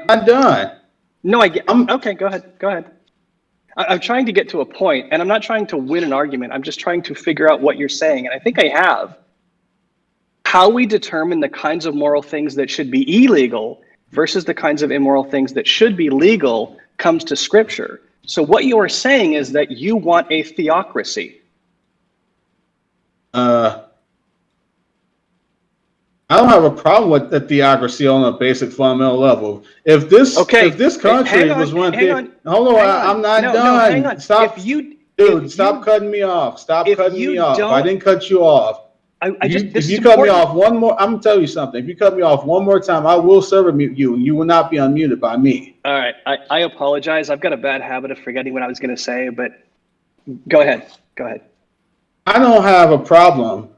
not done. No, I get. Okay, go ahead. Go ahead. I'm trying to get to a point, and I'm not trying to win an argument. I'm just trying to figure out what you're saying, and I think I have. How we determine the kinds of moral things that should be illegal versus the kinds of immoral things that should be legal comes to Scripture. So what you are saying is that you want a theocracy. I don't have a problem with the theocracy on a basic fundamental level. If this country was run, hold on, I'm not done. No, hang on. Stop, stop cutting me off. Stop cutting me off. I didn't cut you off. If you cut me off one more, I'm gonna tell you something. If you cut me off one more time, I will server mute you, and you will not be unmuted by me. All right, I apologize. I've got a bad habit of forgetting what I was gonna say, but go ahead. Go ahead. I don't have a problem.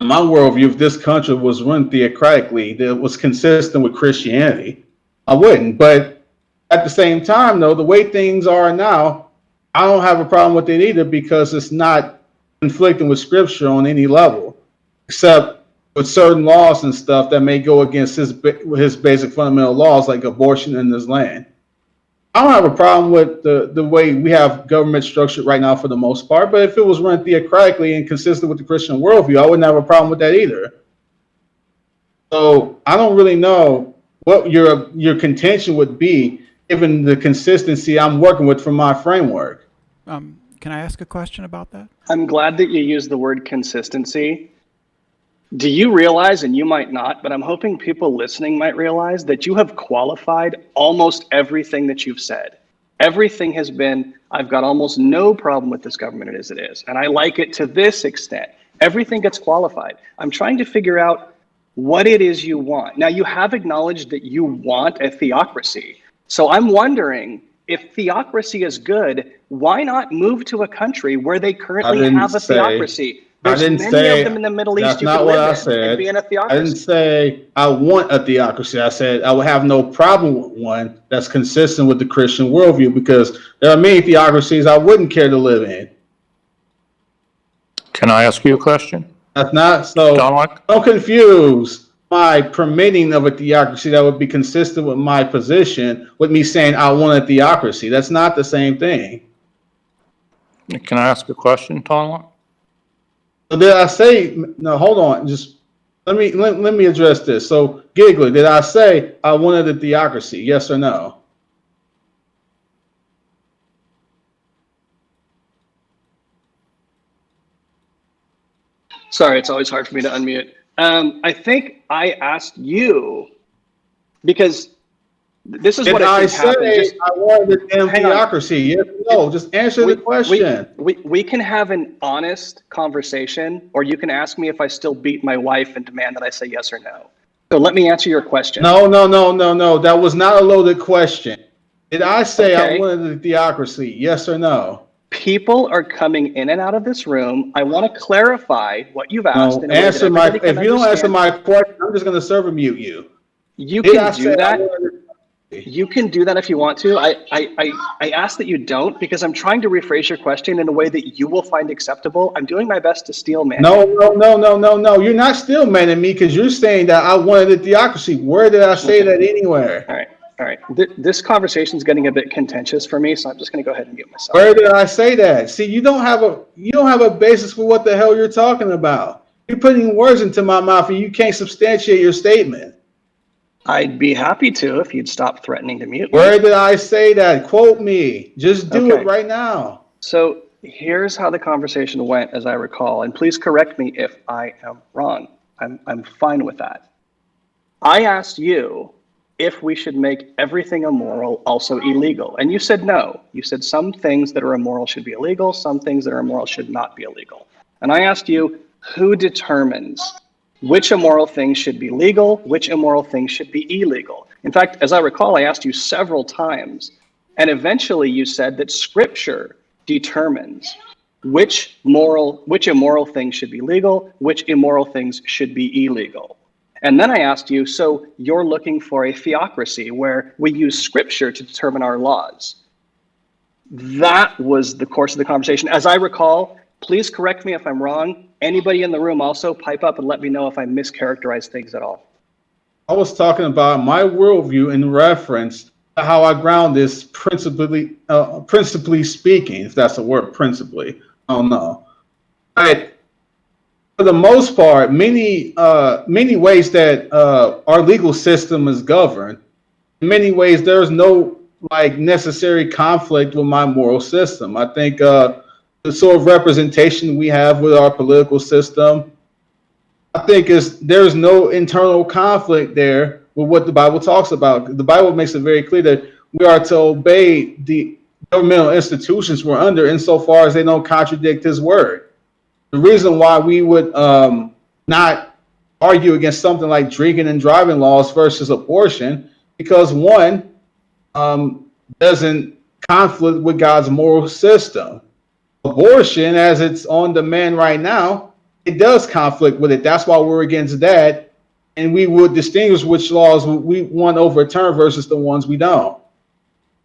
In my worldview, if this country was run theocratically, that was consistent with Christianity, I wouldn't. But at the same time, though, the way things are now, I don't have a problem with it either because it's not conflicting with Scripture on any level, except with certain laws and stuff that may go against his basic fundamental laws, like abortion in this land. I don't have a problem with the way we have government structured right now for the most part, but if it was run theocratically and consistent with the Christian worldview, I wouldn't have a problem with that either. So I don't really know what your contention would be given the consistency I'm working with from my framework. Can I ask a question about that? I'm glad that you used the word consistency. Do you realize, and you might not, but I'm hoping people listening might realize that you have qualified almost everything that you've said. Everything has been, I've got almost no problem with this government as it is, and I like it to this extent. Everything gets qualified. I'm trying to figure out what it is you want. Now, you have acknowledged that you want a theocracy. So I'm wondering, if theocracy is good, why not move to a country where they currently have a theocracy? There's many of them in the Middle East you can live in and be in a theocracy. I didn't say I want a theocracy. I said I would have no problem with one that's consistent with the Christian worldview because there are many theocracies I wouldn't care to live in. Can I ask you a question? That's not so. Don't confuse my permitting of a theocracy that would be consistent with my position with me saying I want a theocracy. That's not the same thing. Can I ask a question, TonLoc? Did I say no? Hold on, just let me address this. So, Giggler, did I say I wanted a theocracy? Yes or no? Sorry, it's always hard for me to unmute. I think I asked you because this is what I think happened. Just, I wanted a damn theocracy. Yes or no? Just answer the question. We can have an honest conversation, or you can ask me if I still beat my wife and demand that I say yes or no. So let me answer your question. No. That was not a loaded question. Did I say I wanted a theocracy? Yes or no? People are coming in and out of this room. I want to clarify what you've asked. No, answer my. If you don't answer my question, I'm just going to server mute you. You can do that. You can do that if you want to. I ask that you don't because I'm trying to rephrase your question in a way that you will find acceptable. I'm doing my best to steel man. No. You're not steel manning me because you're saying that I wanted a theocracy. Where did I say that anywhere? All right. This conversation is getting a bit contentious for me, so I'm just going to go ahead and mute myself. Where did I say that? See, you don't have a basis for what the hell you're talking about. You're putting words into my mouth and you can't substantiate your statement. I'd be happy to if you'd stop threatening to mute me. Where did I say that? Quote me. Just do it right now. So here's how the conversation went, as I recall, and please correct me if I am wrong. I'm fine with that. I asked you if we should make everything immoral also illegal, and you said no. You said some things that are immoral should be illegal, some things that are immoral should not be illegal. And I asked you, who determines which immoral things should be legal, which immoral things should be illegal? In fact, as I recall, I asked you several times, and eventually you said that Scripture determines which immoral things should be legal, which immoral things should be illegal. And then I asked you, so you're looking for a theocracy where we use Scripture to determine our laws. That was the course of the conversation. As I recall, please correct me if I'm wrong. Anybody in the room also pipe up and let me know if I mischaracterized things at all. I was talking about my worldview in reference to how I ground this principally speaking, if that's a word, principally. I don't know. But for the most part, many ways that our legal system is governed, in many ways, there's no like necessary conflict with my moral system. I think the sort of representation we have with our political system, I think there's no internal conflict there with what the Bible talks about. The Bible makes it very clear that we are to obey the governmental institutions we're under insofar as they don't contradict His word. The reason why we would not argue against something like drinking and driving laws versus abortion, because one doesn't conflict with God's moral system. Abortion, as it's on demand right now, it does conflict with it. That's why we're against that, and we would distinguish which laws we want overturned versus the ones we don't.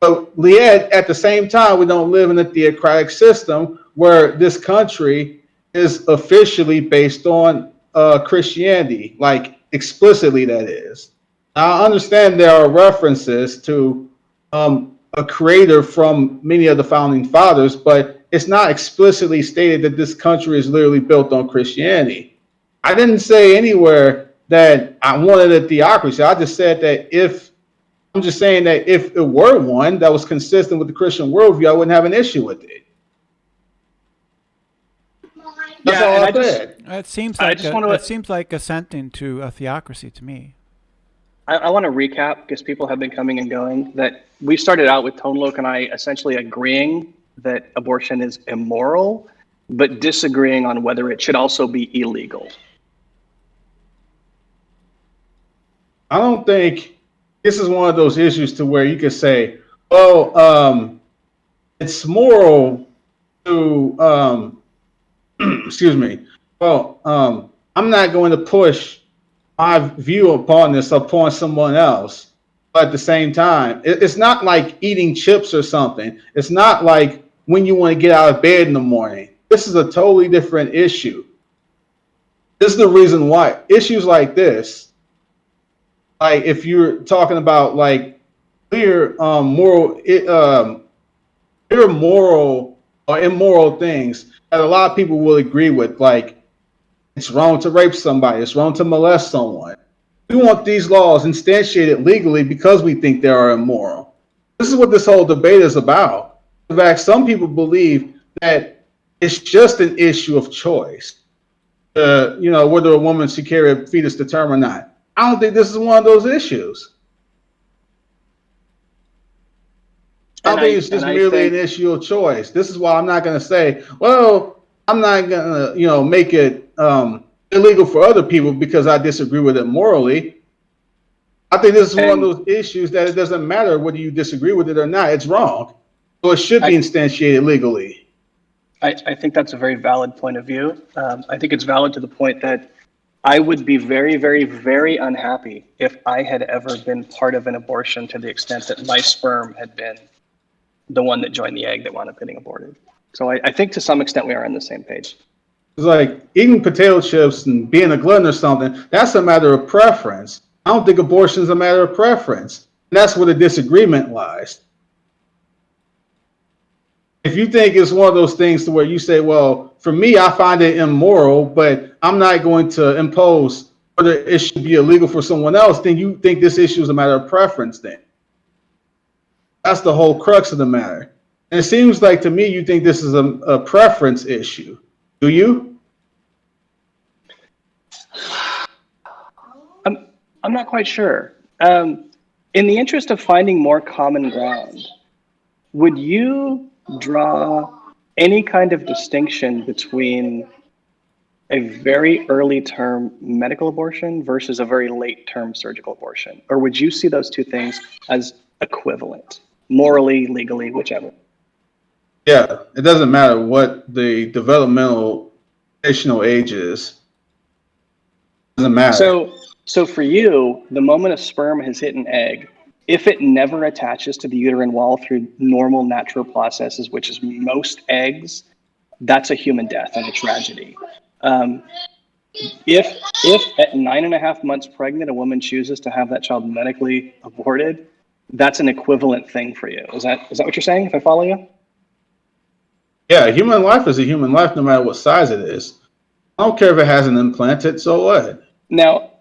But yet, at the same time, we don't live in a theocratic system where this country is officially based on Christianity, like explicitly that is. Now, I understand there are references to a creator from many of the founding fathers, but it's not explicitly stated that this country is literally built on Christianity. I didn't say anywhere that I wanted a theocracy. I just said that I'm just saying that if it were one that was consistent with the Christian worldview, I wouldn't have an issue with it. That's all I said. It seems I like just want to. it seems like assenting to a theocracy to me. I want to recap because people have been coming and going. That we started out with TonLoc and I essentially agreeing that abortion is immoral, but disagreeing on whether it should also be illegal. I don't think this is one of those issues to where you could say, well, it's moral to, excuse me. Well, I'm not going to push my view upon this upon someone else. But at the same time, it's not like eating chips or something. It's not like when you want to get out of bed in the morning. This is a totally different issue. This is the reason why issues like this, like if you're talking about like clear clear moral or immoral things that a lot of people will agree with, like it's wrong to rape somebody, it's wrong to molest someone. We want these laws instantiated legally because we think they are immoral. This is what this whole debate is about. In fact, some people believe that it's just an issue of choice. Whether a woman should carry a fetus to term or not. I don't think this is one of those issues. I think it's just merely an issue of choice. This is why I'm not going to say, well, I'm not going to, make it illegal for other people because I disagree with it morally. I think this is one of those issues that it doesn't matter whether you disagree with it or not. It's wrong. So it should be instantiated legally. I think that's a very valid point of view. I think it's valid to the point that I would be very, very, very unhappy if I had ever been part of an abortion to the extent that my sperm had been the one that joined the egg that wound up getting aborted. So I think to some extent we are on the same page. It's like eating potato chips and being a glutton or something. That's a matter of preference. I don't think abortion is a matter of preference. And that's where the disagreement lies. If you think it's one of those things to where you say, well, for me, I find it immoral, but I'm not going to impose whether it should be illegal for someone else, then you think this issue is a matter of preference then. That's the whole crux of the matter. And it seems like to me you think this is a preference issue. Do you? I'm not quite sure. In the interest of finding more common ground, would you draw any kind of distinction between a very early term medical abortion versus a very late term surgical abortion? Or would you see those two things as equivalent, morally, legally, whichever? Yeah, it doesn't matter what the developmental age is. It doesn't matter. So for you, the moment a sperm has hit an egg, if it never attaches to the uterine wall through normal natural processes, which is most eggs, that's a human death and a tragedy. If at 9.5 months pregnant, a woman chooses to have that child medically aborted, that's an equivalent thing for you. Is that what you're saying? If I follow you? Yeah, a human life is a human life, no matter what size it is. I don't care if it has an implanted, so what? Now,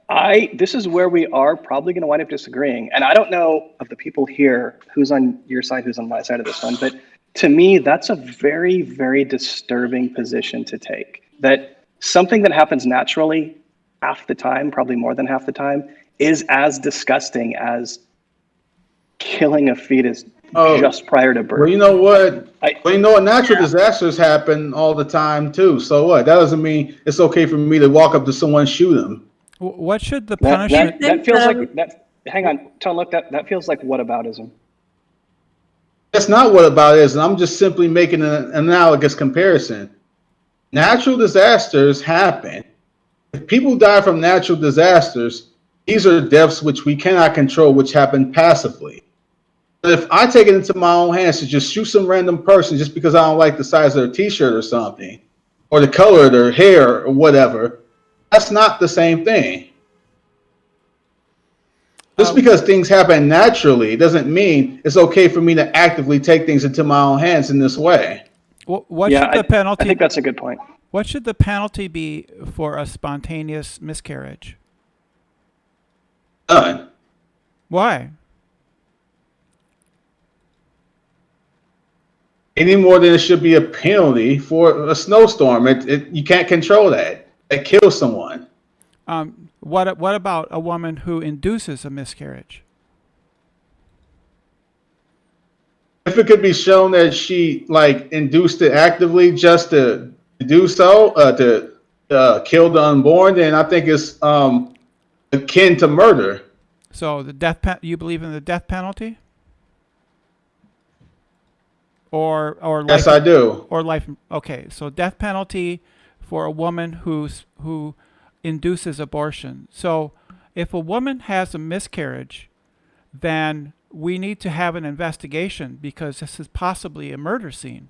this is where we are probably going to wind up disagreeing. And I don't know of the people here who's on your side, who's on my side of this one. But to me, that's a very, very disturbing position to take. That something that happens naturally half the time, probably more than half the time, is as disgusting as killing a fetus just prior to birth. Well, you know what? Natural disasters happen all the time too. So what? That doesn't mean it's okay for me to walk up to someone and shoot them. What should the punishment? That feels like that. Hang on, TonLoc. That feels like whataboutism. That's not what about it is. I'm just simply making an analogous comparison. Natural disasters happen. If people die from natural disasters, these are deaths which we cannot control, which happen passively. But if I take it into my own hands to just shoot some random person just because I don't like the size of their t-shirt or something, or the color of their hair or whatever, that's not the same thing. Just because things happen naturally doesn't mean it's okay for me to actively take things into my own hands in this way. What should the penalty? I think that's a good point. What should the penalty be for a spontaneous miscarriage? None. Why? Any more than it should be a penalty for a snowstorm. You can't control that. It kills someone. What about a woman who induces a miscarriage? If it could be shown that she induced it actively just to do so, to kill the unborn, then I think it's akin to murder. So you believe in the death penalty? Or life? Yes, I do. Or life? Okay, so death penalty for a woman who induces abortion. So if a woman has a miscarriage, then we need to have an investigation because this is possibly a murder scene.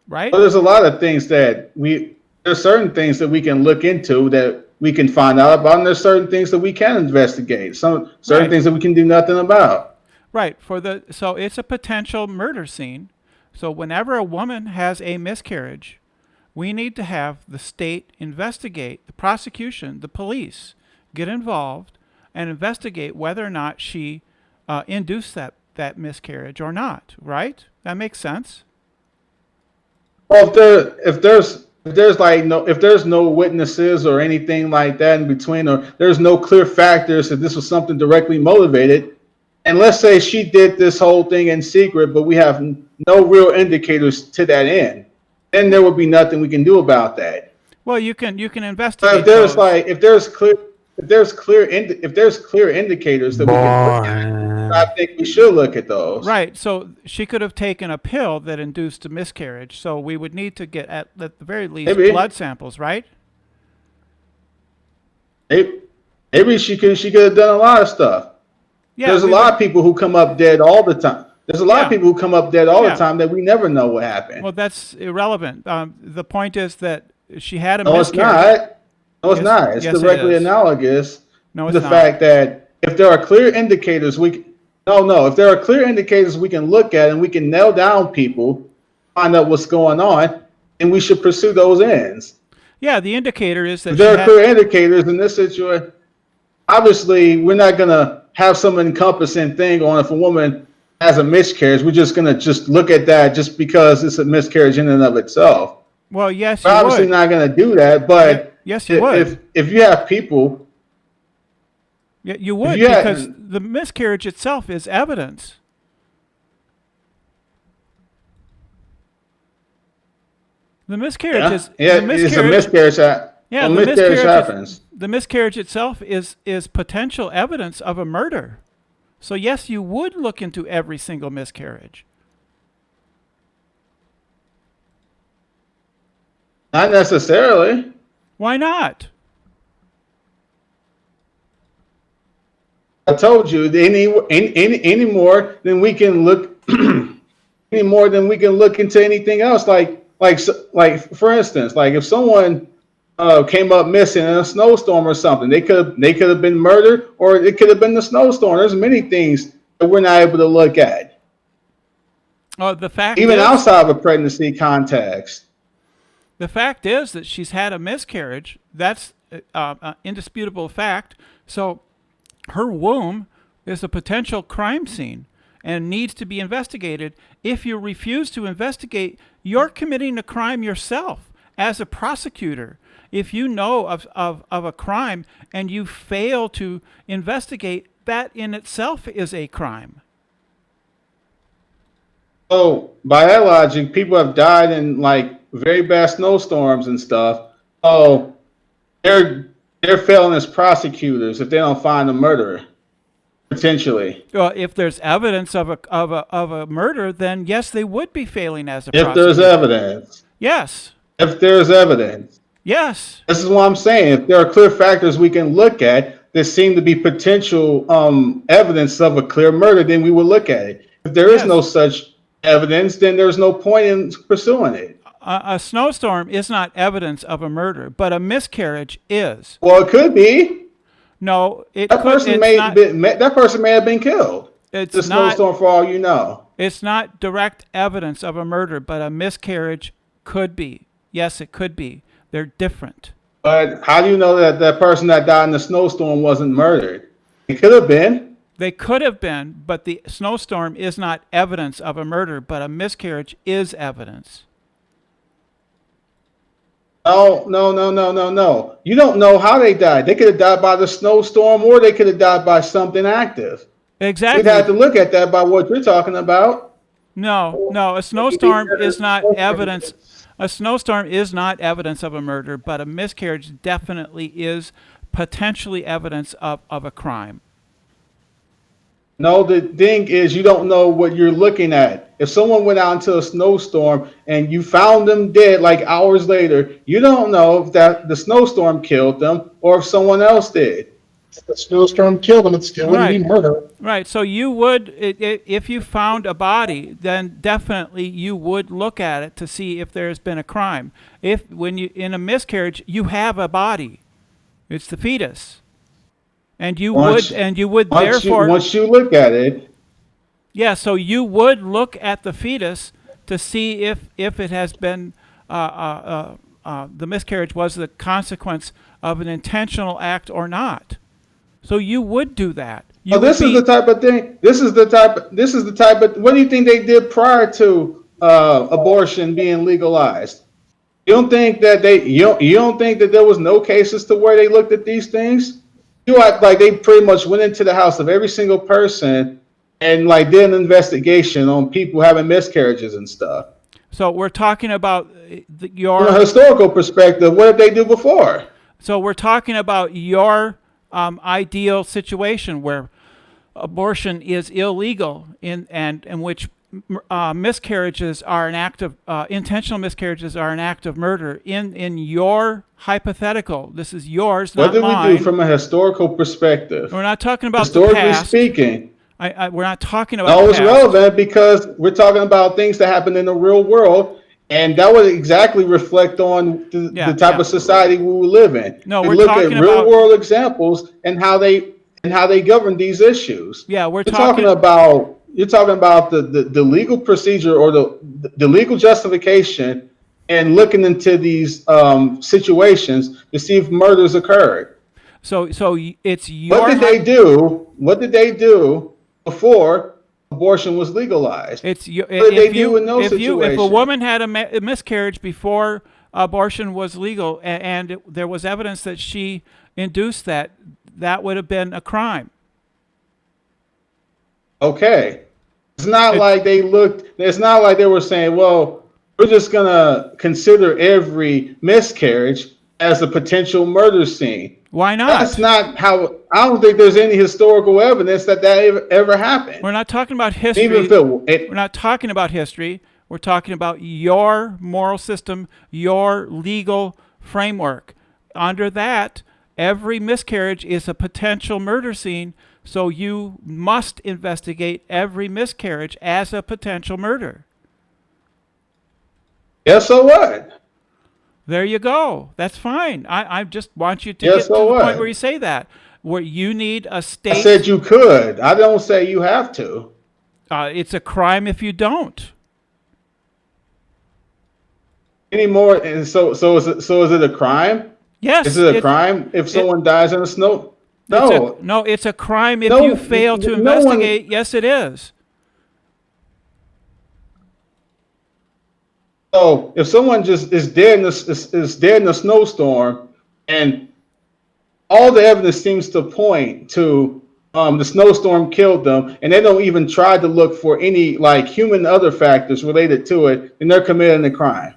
Right? Well, there's a lot of things there's certain things that we can look into that we can find out about, and there's certain things that we can investigate. Certain things that we can do nothing about. Right. So it's a potential murder scene. So whenever a woman has a miscarriage, we need to have the state investigate, the prosecution, the police get involved and investigate whether or not she induced that miscarriage or not. Right? That makes sense. Well, if there's no witnesses or anything like that in between, or there's no clear factors that this was something directly motivated, and let's say she did this whole thing in secret, but we have no real indicators to that end, then there would be nothing we can do about that. Well, you can investigate. But if there's clear indicators that we can look at, I think we should look at those. Right. So she could have taken a pill that induced a miscarriage. So we would need to get at the very least blood samples, right? Maybe she could have done a lot of stuff. Yeah, there's a lot of people who come up dead all the time. There's a lot of people who come up dead all the time that we never know what happened. Well, that's irrelevant. The point is that she had a miscarriage. It's not. It's directly analogous to the fact that if there are clear indicators, if there are clear indicators we can look at and we can nail down people, find out what's going on, and we should pursue those ends. Yeah, the indicator is that if there are clear indicators in this situation. Obviously, we're not going to have some encompassing thing on if a woman has a miscarriage. We're just going to look at that just because it's a miscarriage in and of itself. Well, yes, we're obviously not going to do that, but yes, you would. If you have people, you would, because the miscarriage itself is evidence. The miscarriage is it's a miscarriage. Yeah, the miscarriage happens. The miscarriage itself is potential evidence of a murder. So yes, you would look into every single miscarriage. Not necessarily. Why not? I told you any more than we can look any more than we can look into anything else. Like like for instance, like if someone came up missing in a snowstorm or something, they could have been murdered, or it could have been the snowstorm. There's many things that we're not able to look at, Oh, the fact even is, outside of a pregnancy context. the fact is that she's had a miscarriage. That's indisputable fact. So her womb is a potential crime scene and needs to be investigated. If you refuse to investigate, you're committing a crime yourself as a prosecutor. If you know of a crime and you fail to investigate, that in itself is a crime. So by that logic, people have died in like very bad snowstorms and stuff. Oh, they're failing as prosecutors if they don't find a murderer, potentially. Well, if there's evidence of a murder, then yes, they would be failing as a If prosecutor. there's evidence. Yes. If there's evidence. Yes. This is what I'm saying. If there are clear factors we can look at that seem to be potential evidence of a clear murder, then we will look at it. If there is no such evidence, then there's no point in pursuing it. A snowstorm is not evidence of a murder, but a miscarriage is. Well, it could be. No, it That could. person that person may have been killed. It's the not. snowstorm, for all you know. It's not direct evidence of a murder, but a miscarriage could be. Yes, it could be. They're different. But how do you know that that person that died in the snowstorm wasn't murdered? It could have been. They could have been, but the snowstorm is not evidence of a murder, but a miscarriage is evidence. No. You don't know how they died. They could have died by the snowstorm, or they could have died by something active. Exactly. We'd have to look at that by what you're talking about. No. A snowstorm is not evidence. A snowstorm is not evidence of a murder, but a miscarriage definitely is potentially evidence of a crime. No, the thing is, you don't know what you're looking at. If someone went out into a snowstorm and you found them dead like hours later, you don't know if that the snowstorm killed them or if someone else did. If the snowstorm killed them, it still wouldn't be murder. Right. So you would, if you found a body, then definitely you would look at it to see if there's been a crime. When you in a miscarriage, you have a body. It's the fetus. And you would therefore once you look at it. Yeah, so you would look at the fetus to see if it has been the miscarriage was the consequence of an intentional act or not. So you would do that. This is the type of thing. This is the type of. What do you think they did prior to abortion being legalized? You don't think that you don't think that there was no cases to where they looked at these things? You act like they pretty much went into the house of every single person and like did an investigation on people having miscarriages and stuff. So we're talking about From a historical perspective, what did they do before? So we're talking about your ideal situation where abortion is illegal in which miscarriages are an act of intentional miscarriages are an act of murder. In your hypothetical, this is yours, not mine. What did we do from a historical perspective? We're not talking about historically the past. Speaking. We're not talking about. No, the it's past. relevant because we're talking about things that happen in the real world, and that would exactly reflect on the type of society we will live in. No, we we're look talking at real about world examples and how they govern these issues. Yeah, You're talking about the legal procedure or the legal justification and looking into these situations to see if murders occurred. So it's your. What did they do before abortion was legalized? It's your. What did they do in those situations? If a woman had a miscarriage before abortion was legal, and there was evidence that she induced that would have been a crime. Okay. It's not like they were saying, well, we're just going to consider every miscarriage as a potential murder scene. Why not? That's not how. I don't think there's any historical evidence that ever happened. We're not talking about history. We're not talking about history. We're talking about your moral system, your legal framework. Under that, every miscarriage is a potential murder scene, so you must investigate every miscarriage as a potential murder. Yes, so what? There you go. That's fine. I just want you to Yes, get to so the what? point where you say that, where you need a I state. said you could. I don't say you have to. It's a crime if you don't. Anymore, and so is it a crime? Is Yes, it a crime if someone dies in the snow? No, it's a crime if no, you fail to no one. investigate. Yes, it is. So if someone just is dead is dead in a snowstorm, and all the evidence seems to point to the snowstorm killed them, and they don't even try to look for any like human other factors related to it, then they're committing a crime.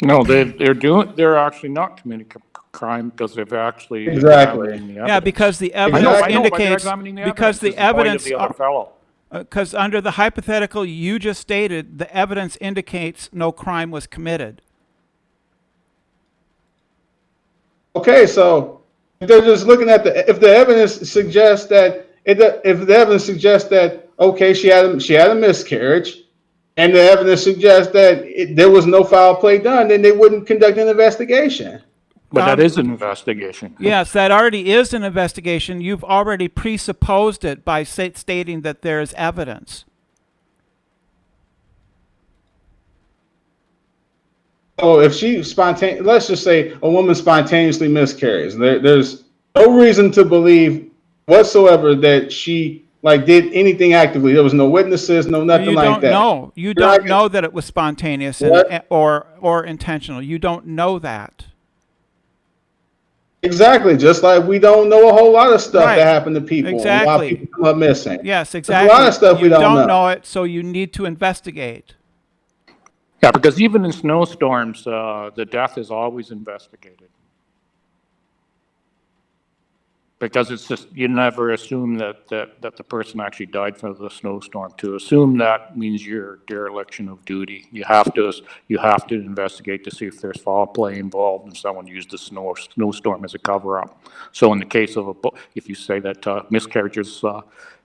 No, they're actually not committing crime because they've actually Exactly. examining the evidence. Yeah, because the I know, evidence but they're indicates examining the because the is the point of evidence the other fellow. because under the hypothetical you just stated, the evidence indicates no crime was committed. Okay, so if they're just looking at if the evidence suggests that if the evidence suggests that okay, she had a miscarriage, and the evidence suggests that there was no foul play done, then they wouldn't conduct an investigation. But that is an investigation. Yes, that already is an investigation. You've already presupposed it by stating that there is evidence. So if let's just say a woman spontaneously miscarries, there's no reason to believe whatsoever that she like did anything actively. There was no witnesses, no nothing like that. You don't know that it was spontaneous or intentional. You don't know that. Exactly, just like we don't know a whole lot of stuff Right. that happened to people. Exactly. And why people come up missing. Yes, There's exactly. a lot of stuff you we don't know it, so you need to investigate. Yeah, because even in snowstorms, the death is always investigated. Because it's just, you never assume that the person actually died from the snowstorm. To assume that means you're dereliction of duty. You have to investigate to see if there's foul play involved and someone used the snowstorm as a cover-up. So in the case of if you say that miscarriages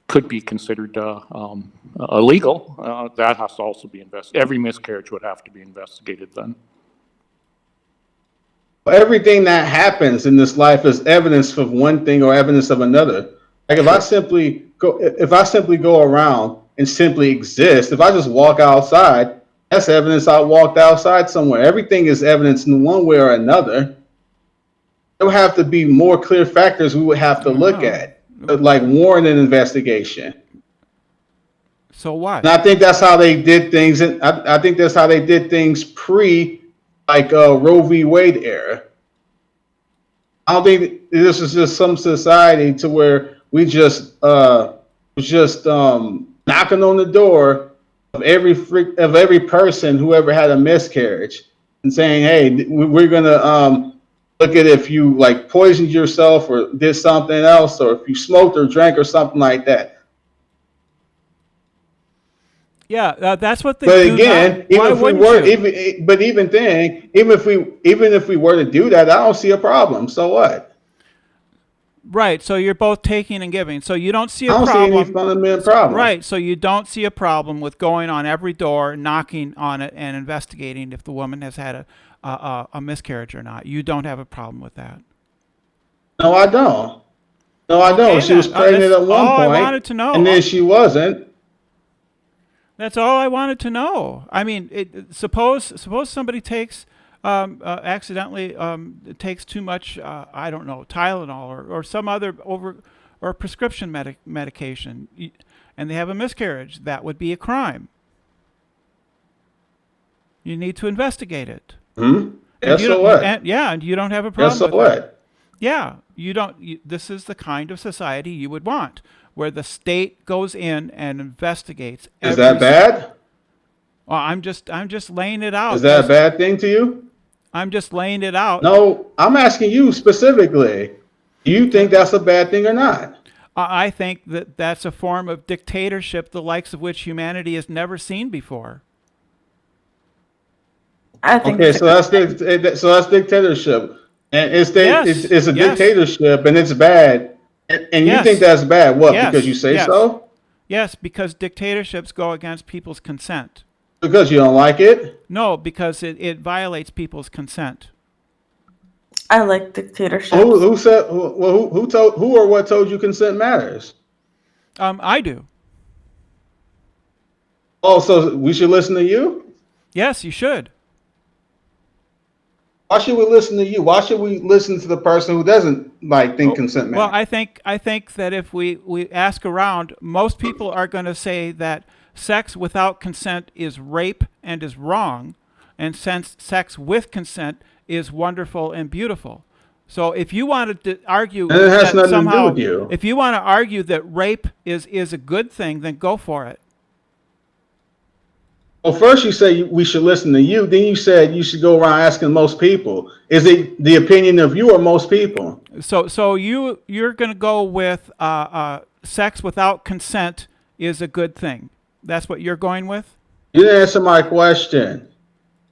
could be considered illegal, that has to also be investigated. Every miscarriage would have to be investigated then. Everything that happens in this life is evidence of one thing or evidence of another. Like if I simply go around and simply exist, if I just walk outside, that's evidence I walked outside somewhere. Everything is evidence in one way or another. There would have to be more clear factors we would have to look at, like warrant an investigation. So what? And I think that's how they did things, and I think that's how they did things pre, like Roe v. Wade era. I don't think this is just some society to where we just knocking on the door of every person who ever had a miscarriage and saying, "Hey, we're gonna look at if you like poisoned yourself or did something else, or if you smoked or drank or something like that." Yeah, that's what they But do again, now. Why wouldn't you? even if we were to do that, I don't see a problem. So what? Right, so you're both taking and giving. So you don't see a I don't problem. see any fundamental problem. Right, so you don't see a problem with going on every door, knocking on it, and investigating if the woman has had a miscarriage or not. You don't have a problem with that. No, I don't. No, I Okay, don't. She was then. pregnant That's at one all I point, wanted to know. and then she wasn't. That's all I wanted to know. I mean, suppose somebody takes accidentally takes too much, I don't know, Tylenol or some other or prescription medication, and they have a miscarriage. That would be a crime. You need to investigate it. Yes, so what? And you don't have a problem Yes, so with what? that. Yeah, you don't. This is the kind of society you would want, where the state goes in and investigates. Is that bad? Well, I'm just laying it out. Is that a bad thing to you? I'm just laying it out. No, I'm asking you specifically. Do you think that's a bad thing or not? I think that that's a form of dictatorship, the likes of which humanity has never seen before. I think Okay, so that's dictatorship, and it's a dictatorship, and it's bad, and you think that's bad? What? Yes. Because you say Yes. so? Yes, because dictatorships go against people's consent. Because you don't like it? No, because it violates people's consent. I like dictatorships. Who said? Who or what told you consent matters? I do. Oh, so we should listen to you? Yes, you should. Why should we listen to you? Why should we listen to the person who doesn't think consent matters? Well, I think that if we ask around, most people are going to say that sex without consent is rape and is wrong, and since sex with consent is wonderful and beautiful. So if you wanted to argue And it has that nothing to do somehow, with you. if you want to argue that rape is a good thing, then go for it. Well, first you say we should listen to you. Then you said you should go around asking most people. Is it the opinion of you or most people? So you're going to go with sex without consent is a good thing. That's what you're going with? You didn't answer my question.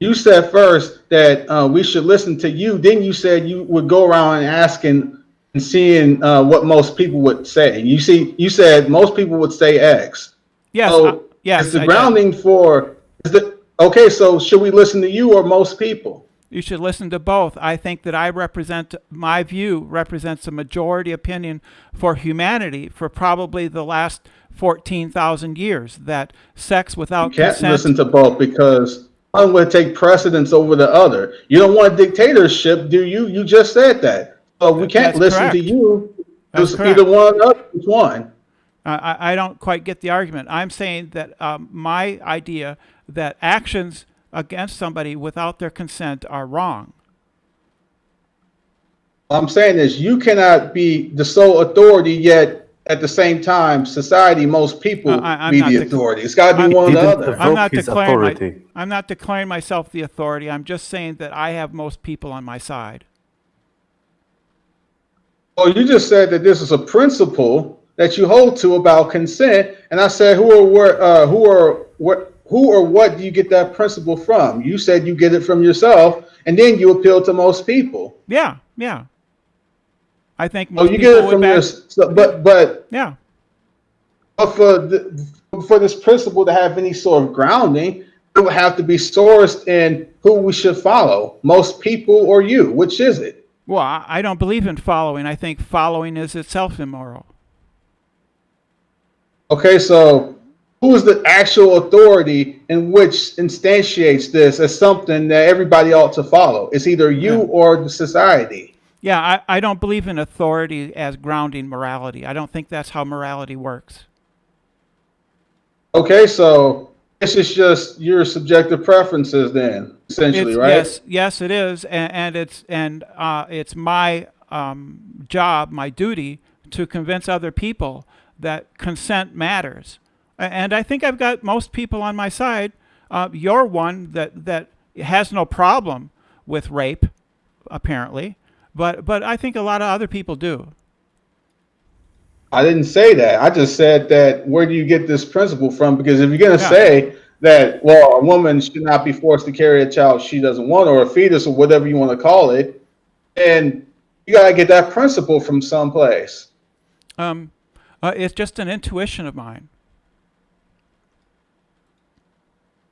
You said first that we should listen to you. Then you said you would go around and asking and seeing what most people would say. You said most people would say X. Yes. So yes. is the I grounding did. for okay? So should we listen to you or most people? You should listen to both. I think that my view represents a majority opinion for humanity for probably the last 14,000 years, that sex without You can't consent. listen to both because one would take precedence over the other. You don't want dictatorship, do you? You just said that. So we can't That's listen to correct. you. That's It's correct. either one or the other. Which one? I don't quite get the argument. I'm saying that my idea that actions against somebody without their consent are wrong. What I'm saying is you cannot be the sole authority, yet at the same time, society, most people I'm be not the dec- authority. It's got to be I'm- one or the Didn't other. I'm not his declaring authority. I'm not declaring myself the authority. I'm just saying that I have most people on my side. Well, you just said that this is a principle that you hold to about consent, and I said, who or what do you get that principle from? You said you get it from yourself, and then you appeal to most people. Yeah. I think Oh, most you people get it would from back. your, so, but Yeah. for this principle to have any sort of grounding, it would have to be sourced in who we should follow, most people or you. Which is it? Well, I don't believe in following. I think following is itself immoral. Okay, so who is the actual authority in which instantiates this as something that everybody ought to follow? It's either you Yeah. or the society. Yeah, I don't believe in authority as grounding morality. I don't think that's how morality works. Okay, so this is just your subjective preferences then, essentially, right? Yes, it is, and it's my job, my duty to convince other people that consent matters, and I think I've got most people on my side. You're one that has no problem with rape, apparently, but I think a lot of other people do. I didn't say that. I just said that where do you get this principle from? Because if you're going to Yeah. say that, well, a woman should not be forced to carry a child she doesn't want, or a fetus, or whatever you want to call it, then you got to get that principle from someplace. It's just an intuition of mine.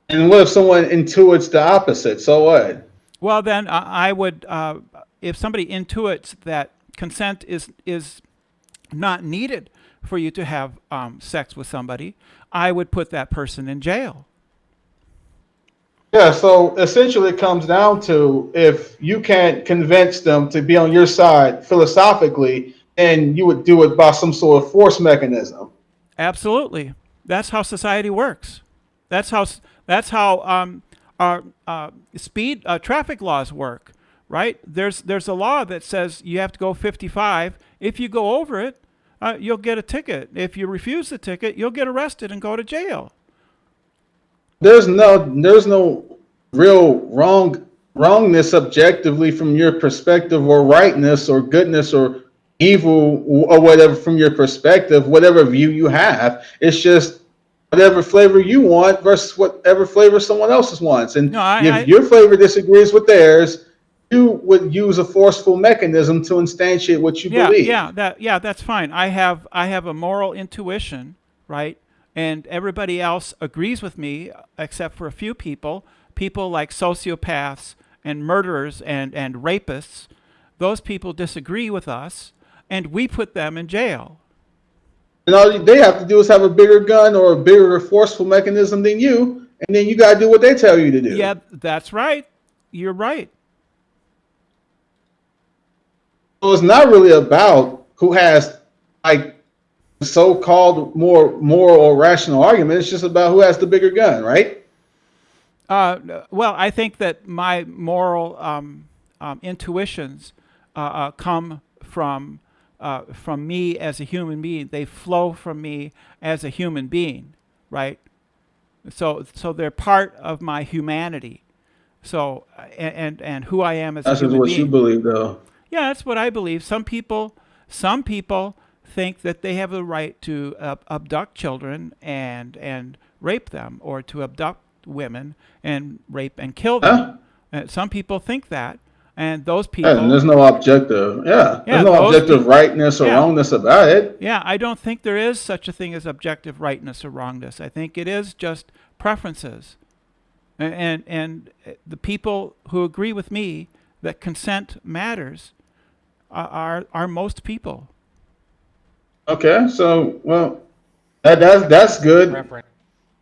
And what if someone intuits the opposite? So what? Well, then I would, if somebody intuits that consent is not needed for you to have sex with somebody, I would put that person in jail. Yeah, so essentially it comes down to if you can't convince them to be on your side philosophically, then you would do it by some sort of force mechanism. Absolutely, that's how society works. That's how our speed traffic laws work, right? There's a law that says you have to go 55. If you go over it, you'll get a ticket. If you refuse the ticket, you'll get arrested and go to jail. There's no real wrongness objectively from your perspective, or rightness or goodness or evil or whatever from your perspective, whatever view you have. It's just whatever flavor you want versus whatever flavor someone else's wants. And No, if your flavor disagrees with theirs, you would use a forceful mechanism to instantiate what you believe. That's fine. I have a moral intuition, right? and everybody else agrees with me, except for a few people like sociopaths and murderers and rapists. Those people disagree with us, and we put them in jail. And all they have to do is have a bigger gun or a bigger forceful mechanism than you, and then you got to do what they tell you to do. Yeah, that's right. You're right. So it's not really about who has like so-called more moral or rational argument. It's just about who has the bigger gun, right? Well, I think that my moral intuitions come from me as a human being. They flow from me as a human being, right? So they're part of my humanity. So and who I am as a human being. That's what you believe, though. Yeah, that's what I believe. Some people think that they have the right to abduct children and rape them, or to abduct women and rape and kill them. Some people think that, and those people. Yeah, and there's no objective. There's no objective rightness or wrongness about it. Yeah, I don't think there is such a thing as objective rightness or wrongness. I think it is just preferences, and the people who agree with me that consent matters are most people. Okay, so well, that's good.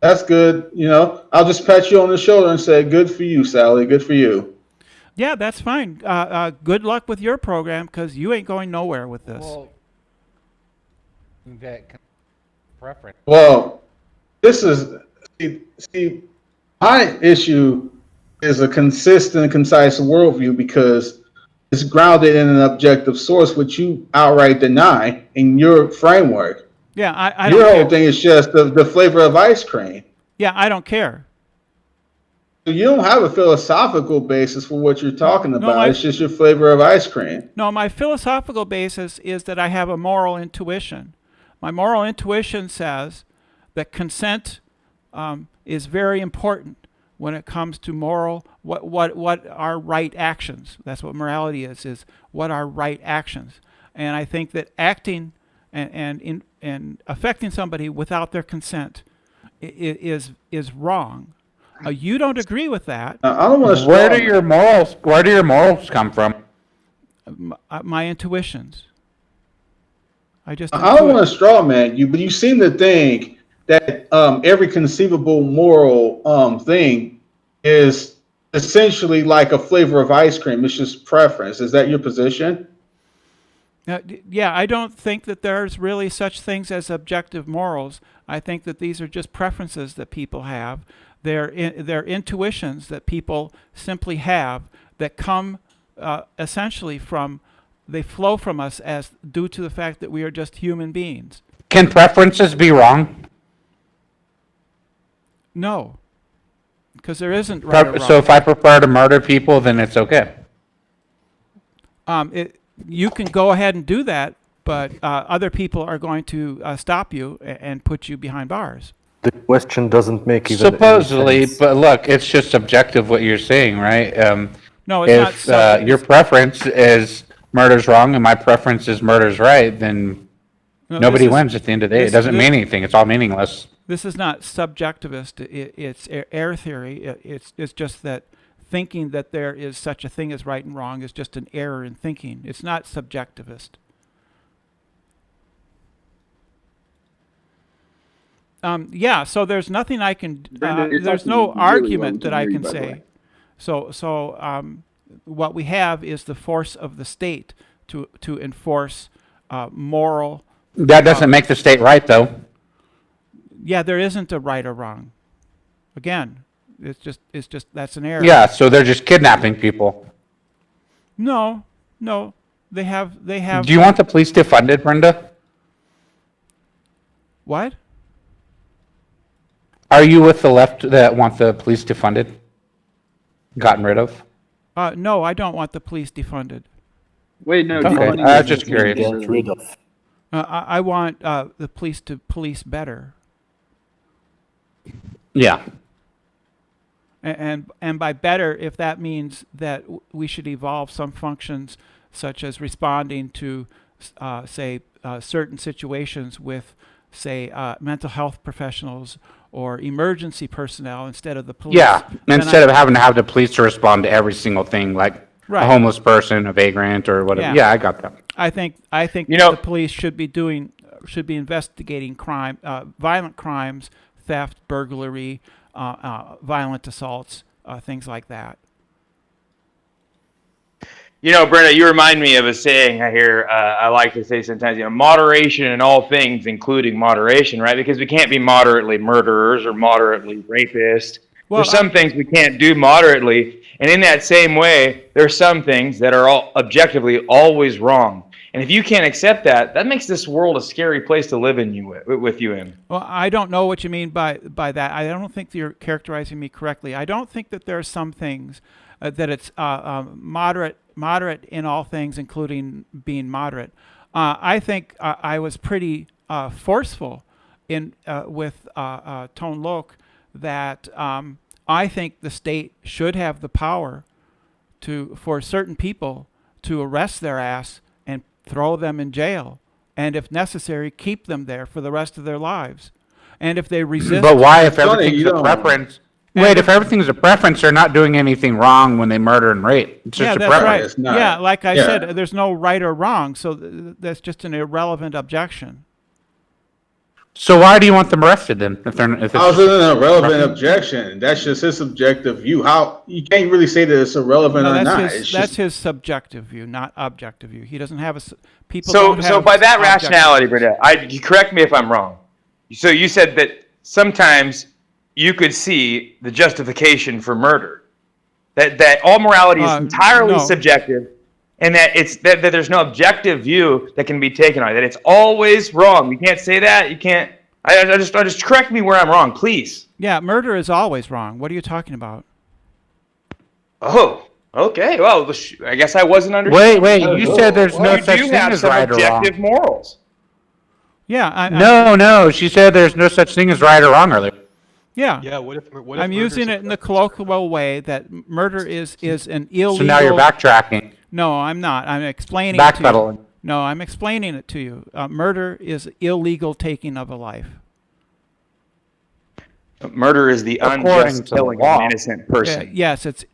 That's good. You know, I'll just pat you on the shoulder and say, "Good for you, Sally. Good for you." Yeah, that's fine. Good luck with your program, because you ain't going nowhere with this. Well, that preference. Well, this is see, my issue is a consistent, concise worldview because it's grounded in an objective source, which you outright deny in your framework. Yeah, I your don't whole care. thing is just the flavor of ice cream. Yeah, I don't care. So you don't have a philosophical basis for what you're talking about. It's just your flavor of ice cream. No, my philosophical basis is that I have a moral intuition. My moral intuition says that consent is very important when it comes to moral, what are right actions. That's what morality is what are right actions. And I think that acting and affecting somebody without their consent is wrong. You don't agree with that. I don't want to. Where do your morals come from? My intuitions. I don't want to straw man you, but you seem to think that every conceivable moral thing is essentially like a flavor of ice cream. It's just preference. Is that your position? Yeah, I don't think that there's really such things as objective morals. I think that these are just preferences that people have. They're intuitions that people simply have that come essentially they flow from us as due to the fact that we are just human beings. Can preferences be wrong? No, because there isn't right or wrong. So if I prefer to murder people, then it's okay. You can go ahead and do that, but other people are going to stop you and put you behind bars. The question doesn't make even supposedly, any sense. but look, it's just subjective what you're saying, right? No, it's not. If your preference is murder's wrong and my preference is murder's right, then nobody wins at the end of the day. It doesn't mean anything. It's all meaningless. This is not subjectivist. It's error theory. It's just that thinking that there is such a thing as right and wrong is just an error in thinking. It's not subjectivist. Yeah, so there's nothing I can. There's no argument that I can say. So what we have is the force of the state to enforce moral. That doesn't make the state right, though. Yeah, there isn't a right or wrong. Again, it's just that's an error. Yeah, so they're just kidnapping people. No, they have. Do you want the police defunded, Brenda? What? Are you with the left that want the police defunded? Gotten rid of? No, I don't want the police defunded. Wait, no. Okay, defunding I was is just curious. Get rid of. I want the police to police better. Yeah. And by better, if that means that we should evolve some functions, such as responding to, say, certain situations with say, mental health professionals or emergency personnel instead of the police. Yeah, then instead of having to have the police to respond to every single thing, like Right. a homeless person, a vagrant, or whatever. Yeah. Yeah, I got that. I think You know- the police should be investigating crime, violent crimes, theft, burglary, violent assaults, things like that. You know, Brenda, you remind me of a saying I hear. I like to say sometimes, moderation in all things, including moderation, right? Because we can't be moderately murderers or moderately rapists. Well, There's some things we can't do moderately. And in that same way, there are some things that are all objectively always wrong. And if you can't accept that, that makes this world a scary place to live with you in. Well, I don't know what you mean by that. I don't think you're characterizing me correctly. I don't think that there are some things that it's moderate in all things, including being moderate. I think I was pretty forceful with TonLoc that I think the state should have the power for certain people to arrest their ass and throw them in jail, and if necessary, keep them there for the rest of their lives. And if they resist, But why, if Johnny, everything's you a don't- preference? Wait, if everything's a preference, they're not doing anything wrong when they murder and rape. It's just yeah, a that's preference. right. It's not. Yeah, like I Yeah. said, there's no right or wrong, so that's just an irrelevant objection. So why do you want them arrested then? If it's How is it an irrelevant objection? That's just his subjective view. How you can't really say that it's irrelevant No, or that's not. his It's that's just, his subjective view, not objective view. He doesn't have people. So don't have by that objective rationality, views. Brenda, you correct me if I'm wrong. So you said that sometimes you could see the justification for murder. That all morality is entirely no. subjective, and that that there's no objective view that can be taken on it. That it's always wrong. You can't say that. You can't. I just correct me where I'm wrong, please. Yeah, murder is always wrong. What are you talking about? Oh, okay. Well, I guess I wasn't understanding. Wait, you said there's no You such do thing have as some right or wrong. objective morals. Yeah, No, she said there's no such thing as right or wrong earlier. yeah. Yeah, what if I'm using it in the colloquial way that murder is an illegal. So now you're backtracking, No, I'm not. I'm explaining it to you. backpedaling. No, I'm explaining it to you. Murder is illegal taking of a life. Murder is the According unjust to the killing of law. an innocent person. Yes, it's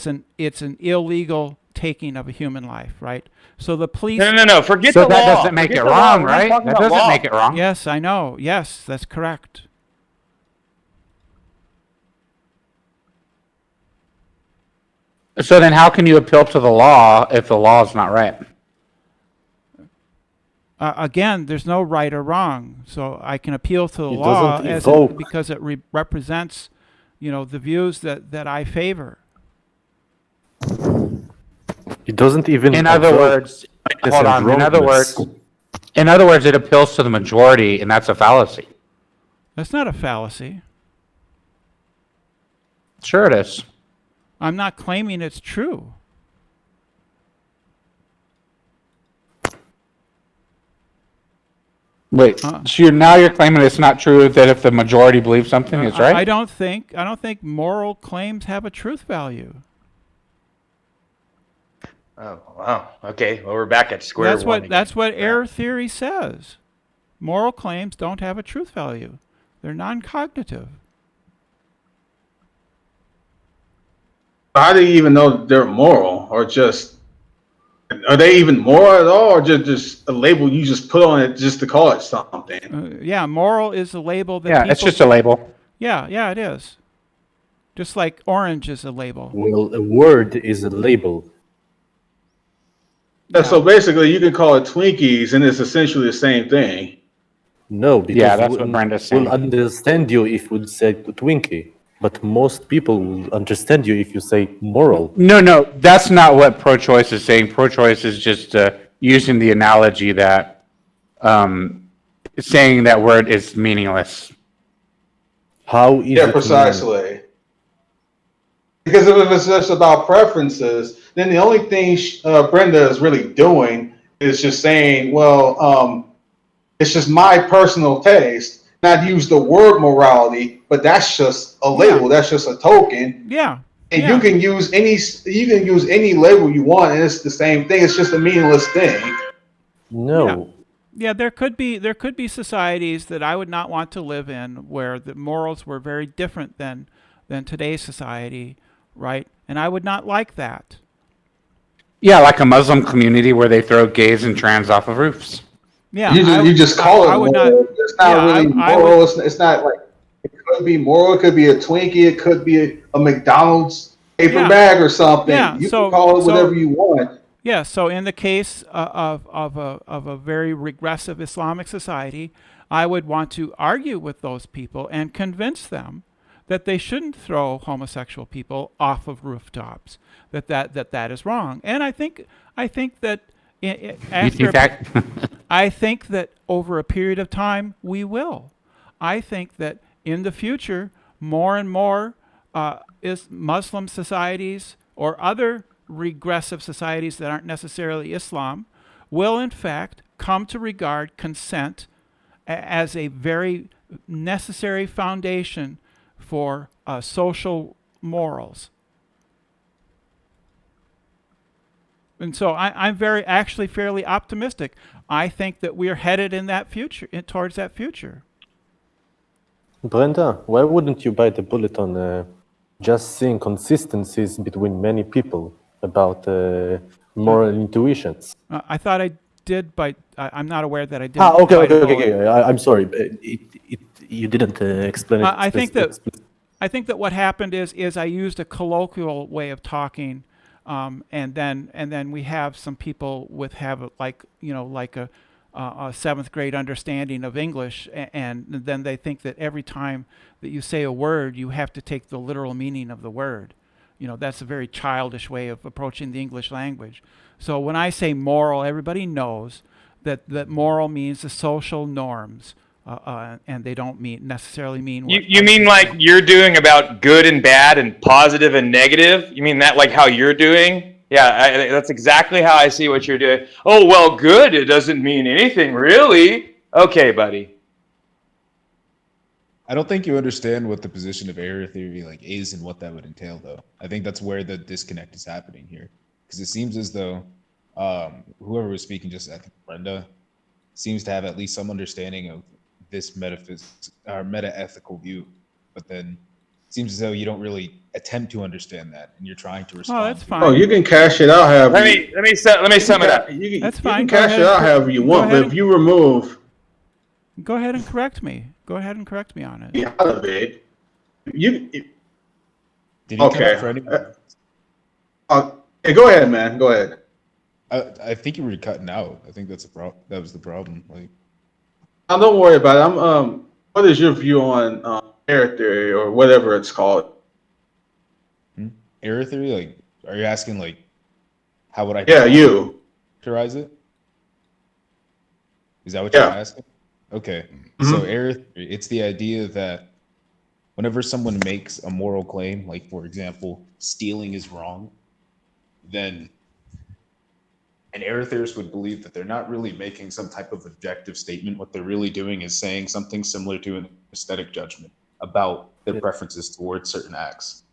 an illegal taking of a human life, right? So the police. No. Forget So the that law. doesn't make Forget it the law. wrong, We're not right? talking That about doesn't law. make it wrong. Yes, I know. Yes, that's correct. So then how can you appeal to the law if the law is not right? Again, there's no right or wrong, so I can appeal to the It law doesn't evoke- because it represents, the views that I favor. It doesn't even. In other evoke words, this hold on. wrongness. In other words, it appeals to the majority, and that's a fallacy. That's not a fallacy. Sure it is. I'm not claiming it's true. Wait, so now you're claiming it's not true that if the majority believes something, it's right? I don't think moral claims have a truth value. Oh, wow. Okay. Well, we're back at square one. again. That's what error theory says. Moral claims don't have a truth value. They're non-cognitive. how do you even know they're moral, or just are they even moral at all, or just a label you just put on it just to call it something? Yeah, moral is a label that Yeah, people. it's just a label. Yeah, it is. Just like orange is a label. Well, a word is a label. Yeah, so basically, you can call it Twinkies, and it's essentially the same thing. No, because Yeah, that's what Brenda's saying. we'll understand you if we say Twinkie, but most people will understand you if you say moral. No, that's not what pro-choice is saying. Pro-choice is just using the analogy that saying that word is meaningless. How is Yeah, it precisely. Because if it's just about preferences, then the only thing Brenda is really doing is just saying, well, it's just my personal taste. Not use the word morality, but that's just a label. That's just a token. Yeah. And you can use any label you want, and it's the same thing. It's just a meaningless thing. No. Yeah, there could be societies that I would not want to live in where the morals were very different than today's society, right? And I would not like that. Yeah, like a Muslim community where they throw gays and trans off of roofs. Yeah, You just call it I would moral. not. It's not Yeah, really I moral. would. It's not like it could be moral. It could be a Twinkie. It could be a McDonald's paper Yeah, bag or something. yeah. You can call it whatever you want. Yeah. So in the case of a very regressive Islamic society, I would want to argue with those people and convince them that they shouldn't throw homosexual people off of rooftops. That is wrong. And I think that I think that over a period of time we will. I think that in the future, more and more is Muslim societies or other regressive societies that aren't necessarily Islam will in fact come to regard consent as a very necessary foundation for social morals. And so I'm actually fairly optimistic. I think that we are headed in that future, towards that future. Brenda, why wouldn't you bite the bullet on just seeing consistencies between many people about moral intuitions? I thought I did, but I'm not aware that I did. Okay. I'm sorry. You didn't explain it. I think that what happened is I used a colloquial way of talking, and then we have some people have a seventh grade understanding of English, and then they think that every time that you say a word, you have to take the literal meaning of the word. That's a very childish way of approaching the English language. So when I say moral, everybody knows that moral means the social norms, and they don't necessarily mean what You mean like you're doing about good and bad and positive and negative? You mean that like how you're doing? Yeah, that's exactly how I see what you're doing. Oh, well, good, it doesn't mean anything, really. Okay, buddy. I don't think you understand what the position of error theory is and what that would entail, though. I think that's where the disconnect is happening here, because it seems as though whoever was speaking, just I think Brenda, seems to have at least some understanding of this meta-ethical view, but then it seems as though you don't really attempt to understand that, and you're trying to respond. Oh, that's fine. Oh, you can cash it out however. Let me sum it up. That's fine. You can cash it out however you want, but if you remove. Go ahead and correct me. Go ahead and correct me on it. Yeah, out of it. Did he Okay. come for anyone? Hey, go ahead, man. Go ahead. I think you were cutting out. I think that's that was the problem. Don't worry about it. What is your view on error theory or whatever it's called? Error theory? Are you asking how would I characterize it? Is that what you're asking? Okay. Mm-hmm. So error theory, it's the idea that whenever someone makes a moral claim, like for example, stealing is wrong, then an error theorist would believe that they're not really making some type of objective statement. What they're really doing is saying something similar to an aesthetic judgment about their preferences towards certain acts.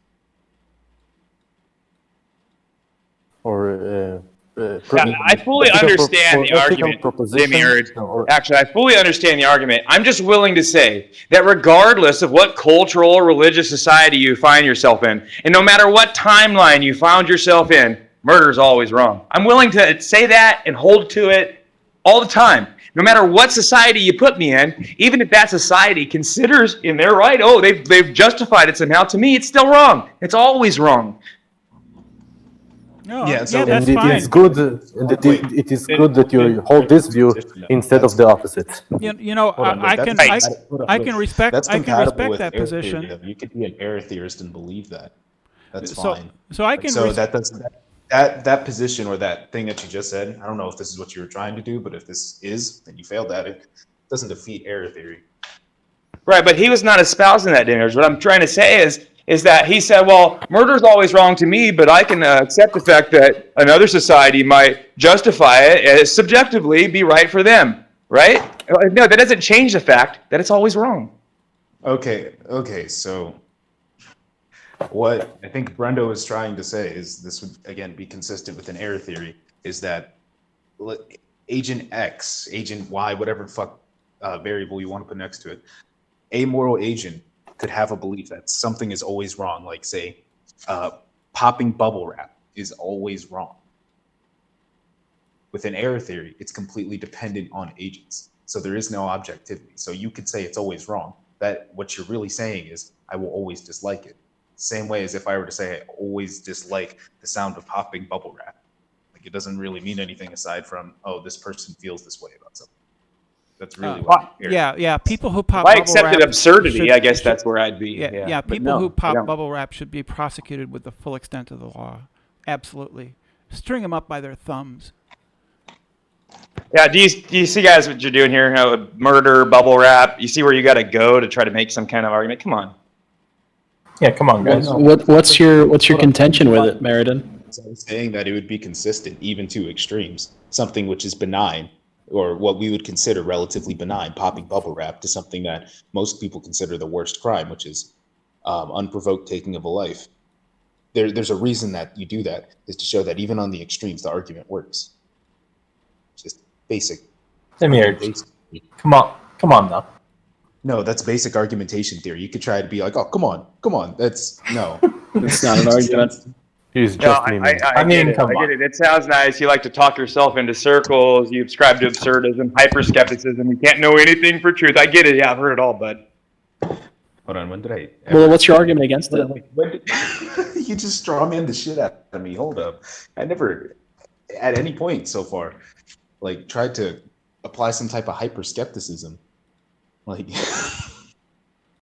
Or I fully understand the argument, Demiurge. Actually, I fully understand the argument. I'm just willing to say that regardless of what cultural or religious society you find yourself in, and no matter what timeline you found yourself in, murder is always wrong. I'm willing to say that and hold to it all the time. No matter what society you put me in, even if that society considers in their right, oh, they've justified it somehow, to me, it's still wrong. It's always wrong. No, that's fine. It is good. It is good that you hold this view instead of the opposite. I can respect. That's I can respect with that error position. theory. You could be an error theorist and believe that. That's So- fine. so I can So res- that position or that thing that you just said. I don't know if this is what you were trying to do, but if this is, then you failed at it. It doesn't defeat error theory. Right, but he was not espousing that, Demiurge. What I'm trying to say is that he said, well, murder is always wrong to me, but I can accept the fact that another society might justify it as subjectively be right for them, right? No, that doesn't change the fact that it's always wrong. Okay, so what I think Brenda was trying to say is this would, again, be consistent with an error theory, is that Agent X, Agent Y, whatever fuck variable you want to put next to it. A moral agent could have a belief that something is always wrong, like say, popping bubble wrap is always wrong. With an error theory, it's completely dependent on agents. So there is no objectivity. So you could say it's always wrong. That what you're really saying is, I will always dislike it. Same way as if I were to say I always dislike the sound of popping bubble wrap. Like it doesn't really mean anything aside from, oh, this person feels this way about something. That's really what. Yeah. People who If pop I bubble accepted wrap absurdity, should- I guess should- that's where I'd be. Yeah. But People no, who I pop don't. bubble wrap should be prosecuted with the full extent of the law. Absolutely. String them up by their thumbs. Yeah, do you see, guys, what you're doing here? How murder, bubble wrap. You see where you got to go to try to make some kind of argument? Come on. Yeah, come on, guys. What's your contention with it, Meriden? So I was saying that it would be consistent even to extremes. Something which is benign, or what we would consider relatively benign, popping bubble wrap, to something that most people consider the worst crime, which is unprovoked taking of a life. There's a reason that you do that, is to show that even on the extremes, the argument works. Just basic. Come here. Come on now. No, that's basic argumentation theory. You could try to be like, oh, come on. That's no. It's not an argument. He's No, just I memeing. get it. It sounds nice. You like to talk yourself into circles. You subscribe to absurdism, hyper-skepticism. You can't know anything for truth. I get it. Yeah, I've heard it all, but... Hold on, when did I... Well, what's your argument against it? When did, you just straw man the shit out of me. Hold up. I never, at any point so far, like, tried to apply some type of hyper-skepticism. Like...